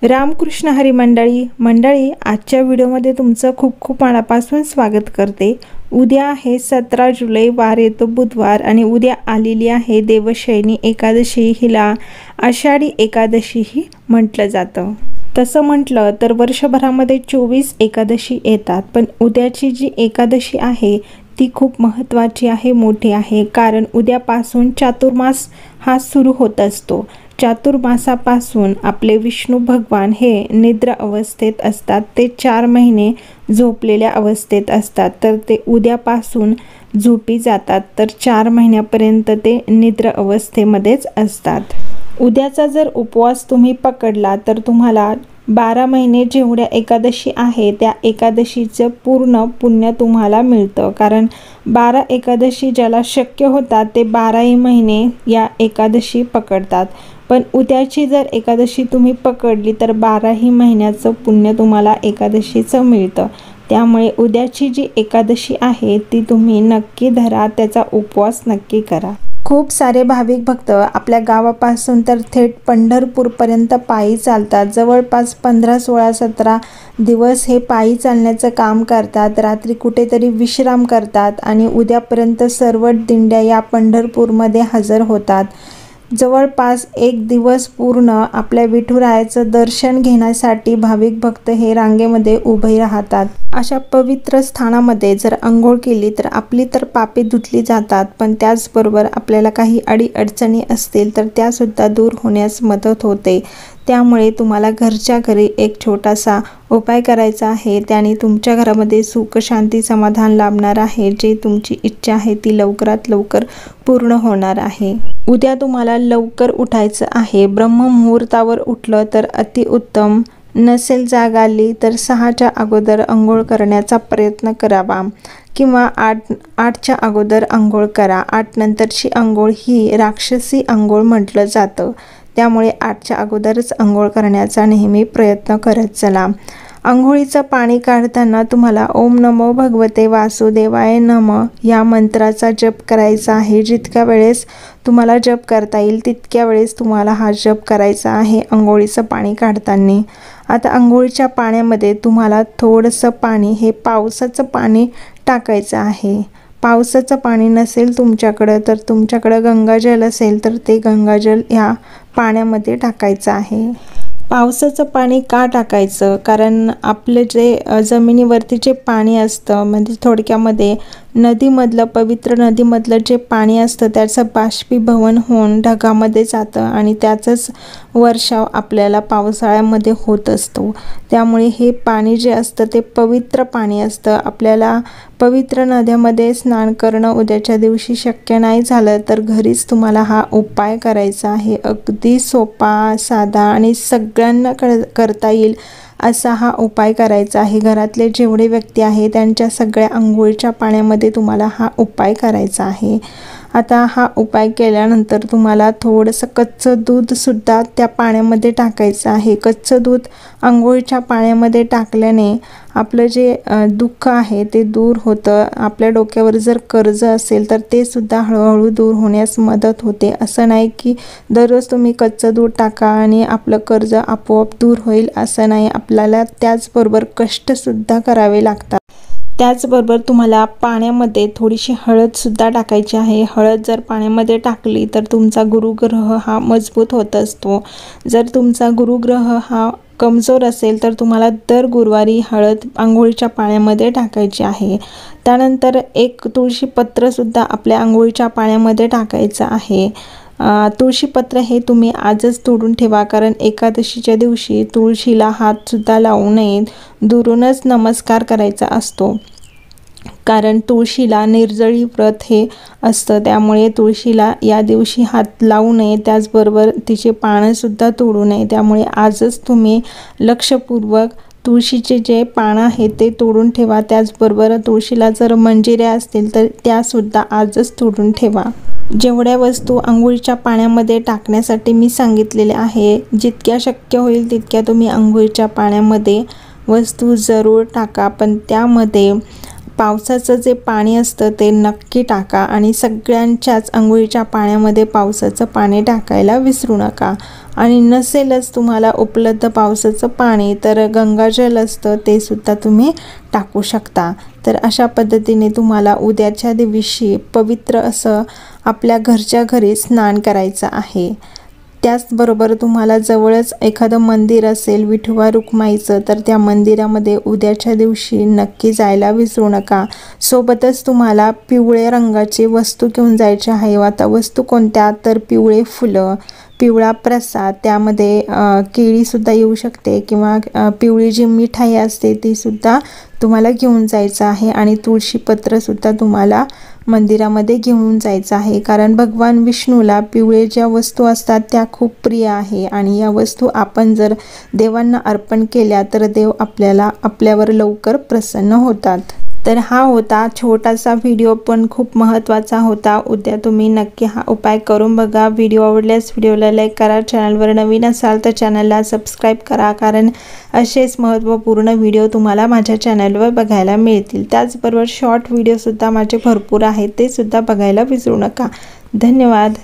रामकृष्ण हरी मंडळी आजच्या व्हिडिओमध्ये तुमचं खूप खूप मनापासून स्वागत करते। उद्या आहे 17 जुलै, वार येतो बुधवार आणि उद्या आलेली आहे देवशयनी एकादशी। हिला आषाढी एकादशीही म्हटलं जातं। तसं म्हटलं तर वर्षभरामध्ये 24 एकादशी येतात, पण उद्याची जी एकादशी आहे ती खूप महत्त्वाची आहे, मोठी आहे। कारण उद्यापासून चातुर्मास हा सुरू होत असतो। चातुर्मासापासून आपले विष्णू भगवान हे निद्रा अवस्थेत असतात, ते 4 महिने झोपलेल्या अवस्थेत असतात, तर ते उद्यापासून झोपी जातात, तर 4 महिन्यापर्यंत ते निद्रा अवस्थेमध्येच असतात। उद्याचा जर उपवास तुम्ही पकडला तर तुम्हाला 12 महिने जेवढ्या एकादशी आहे त्या एकादशीचं पूर्ण पुण्य तुम्हाला मिळतं। कारण 12 एकादशी ज्याला शक्य होतात ते 12ही महिने या एकादशी पकडतात, पण उद्याची जर एकादशी तुम्ही पकडली तर 12ही महिन्याचं पुण्य तुम्हाला एकादशीचं मिळतं। त्यामुळे उद्याची जी एकादशी आहे ती तुम्ही नक्की धरा, त्याचा उपवास नक्की करा। खूप सारे भाविक भक्त आपल्या गावापासून तर थेट पंढरपूरपर्यंत पायी चालतात। जवळपास 15, 16, 17 दिवस हे पायी चालण्याचं काम करतात। रात्री कुठेतरी विश्राम करतात आणि उद्यापर्यंत सर्व दिंड्या या पंढरपूरमध्ये हजर होतात। जवळपास 1 दिवस पूर्ण आपल्या विठुरायाचं दर्शन घेण्यासाठी भाविक भक्त हे रांगेमध्ये उभे राहतात। अशा पवित्र स्थानामध्ये जर अंघोळ केली तर आपली तर पापे धुतली जातात, पण त्याचबरोबर आपल्याला काही अडीअडचणी असतील तर त्यासुद्धा दूर होण्यास मदत होते। त्यामुळे तुम्हाला घरच्या घरी एक छोटासा उपाय करायचा आहे, त्याने तुमच्या घरामध्ये सुख, शांती, समाधान लाभणार आहे। जे तुमची इच्छा आहे ती लवकरात लवकर पूर्ण होणार आहे। उद्या तुम्हाला लवकर उठायचं आहे। ब्रह्ममुहूर्तावर उठलं तर अतिउत्तम, नसेल जाग आली तर 6च्या अगोदर अंघोळ करण्याचा प्रयत्न करावा किंवा 8च्या अगोदर अंघोळ करा। 8 नंतरची अंघोळ ही राक्षसी अंघोळ म्हटलं जातं, त्यामुळे 8च्या अगोदरच अंघोळ करण्याचा नेहमी प्रयत्न करत चला। अंघोळीचं पाणी काढताना तुम्हाला ओम नमो भगवते वासुदेवाय नमः या मंत्राचा जप करायचा आहे। जितक्या वेळेस तुम्हाला जप करता येईल तितक्या वेळेस तुम्हाला हा जप करायचा आहे अंघोळीचं पाणी काढताना। आता अंघोळीच्या पाण्यामध्ये तुम्हाला थोडंसं पाणी, हे पावसाचं पाणी टाकायचं आहे। पावसाचं पाणी नसेल तुमच्याकडं तर तुमच्याकडं गंगाजल असेल तर ते गंगाजल ह्या पाण्यामध्ये टाकायचं आहे। पावसाचं पाणी का टाकायचं? कारण आपलं जे जमिनीवरती जे पाणी असतं, म्हणजे थोडक्यामध्ये नदीमधलं, पवित्र नदीमधलं जे पाणी असतं त्याचं बाष्पीभवन होऊन ढगामध्ये जातं आणि त्याचाच वर्षाव आपल्याला पावसाळ्यामध्ये होत असतो। त्यामुळे हे पाणी जे असतं ते पवित्र पाणी असतं। आपल्याला पवित्र नद्यामध्ये स्नान करणं उद्याच्या दिवशी शक्य नाही झालं तर घरीच तुम्हाला हा उपाय करायचा आहे। अगदी सोपा, साधा आणि सगळ्यांना करता येईल असा हा उपाय करायचा आहे। घरातले जेवढे व्यक्ती आहे त्यांच्या सगळ्या अंघोळीच्या पाण्यामध्ये तुम्हाला हा उपाय करायचा आहे। आता हा उपाय केल्यानंतर तुम्हाला थोडंसं कच्चं दूधसुद्धा त्या पाण्यामध्ये टाकायचं आहे। कच्चं दूध अंघोळीच्या पाण्यामध्ये टाकल्याने आपलं जे दुःख आहे ते दूर होतं। आपल्या डोक्यावर जर कर्ज असेल तर ते सुद्धा हळूहळू दूर होण्यास मदत होते। असं नाही की दररोज तुम्ही कच्चं दूध टाका आणि आपलं कर्ज आपोआप दूर होईल, असं नाही। आपल्याला त्याचबरोबर कष्टसुद्धा करावे लागतात। त्याचबरोबर तुम्हाला पाण्यामध्ये थोडीशी हळदसुद्धा टाकायची आहे। हळद जर पाण्यामध्ये टाकली तर तुमचा गुरुग्रह हा मजबूत होत असतो। जर तुमचा गुरुग्रह हा कमजोर असेल तर तुम्हाला दर गुरुवारी हळद अंघोळीच्या पाण्यामध्ये टाकायची आहे। त्यानंतर एक तुळशीपत्रसुद्धा आपल्या अंघोळीच्या पाण्यामध्ये टाकायचं आहे। तुळशीपत्र हे तुम्ही आजच तोडून ठेवा, कारण एकादशीच्या दिवशी तुळशीला हातसुद्धा लावू नये, दुरूनच नमस्कार करायचा असतो। कारण तुळशीला निर्जळी व्रत हे असतं, त्यामुळे तुळशीला या दिवशी हात लावू नये, त्याचबरोबर तिचे पानंसुद्धा तोडू नये। त्यामुळे आजच तुम्ही लक्षपूर्वक तुळशीचे जे पानं आहेत ते तोडून ठेवा। त्याचबरोबर तुळशीला जर मंजिऱ्या असतील तर त्यासुद्धा आजच तोडून ठेवा। जेवढ्या वस्तू अंघोळीच्या पाण्यामध्ये टाकण्यासाठी मी सांगितलेले आहे, जितक्या शक्य होईल तितक्या तुम्ही अंघोळीच्या पाण्यामध्ये वस्तू जरूर टाका, पण त्यामध्ये पावसाचं जे पाणी असतं ते नक्की टाका आणि सगळ्यांच्याच अंघोळीच्या पाण्यामध्ये पावसाचं पाणी टाकायला विसरू नका। आणि नसेलच तुम्हाला उपलब्ध पावसाचं पाणी तर गंगाजल असतं ते सुद्धा तुम्ही टाकू शकता। तर अशा पद्धतीने तुम्हाला उद्याच्या दिवशी पवित्र असं आपल्या घरच्या घरी स्नान करायचं आहे। त्याचबरोबर तुम्हाला जवळच एखादं मंदिर असेल विठोबा रुक्माईचं तर त्या मंदिरामध्ये उद्याच्या दिवशी नक्की जायला विसरू नका। सोबतच तुम्हाला पिवळ्या रंगाची वस्तू घेऊन जायची आहे। आता वस्तू कोणत्या तर पिवळे फुलं, पिवळा प्रसाद, त्यामध्ये केळीसुद्धा येऊ शकते किंवा पिवळी जी मिठाई असते ती सुद्धा तुम्हाला घेऊन जायचं आहे आणि तुळशीपत्रसुद्धा तुम्हाला मंदिरामध्ये घेऊन जायचं आहे। कारण भगवान विष्णूला पिवळे ज्या वस्तू असतात त्या खूप प्रिय आहे आणि या वस्तू आपण जर देवांना अर्पण केल्या तर देव आपल्यावर लवकर प्रसन्न होतात। तर हा होता छोटासा व्हिडिओ पण खूप महत्त्वाचा होता। उद्या तुम्ही नक्की हा उपाय करून बघा। व्हिडिओ आवडल्यास व्हिडिओला लाईक करा, चॅनलवर नवीन असाल तर चॅनलला सबस्क्राईब करा, कारण असेच महत्त्वपूर्ण व्हिडिओ तुम्हाला माझ्या चॅनलवर बघायला मिळतील। त्याचबरोबर शॉर्ट व्हिडिओसुद्धा माझे भरपूर आहेत, ते सुद्धा बघायला विसरू नका। धन्यवाद।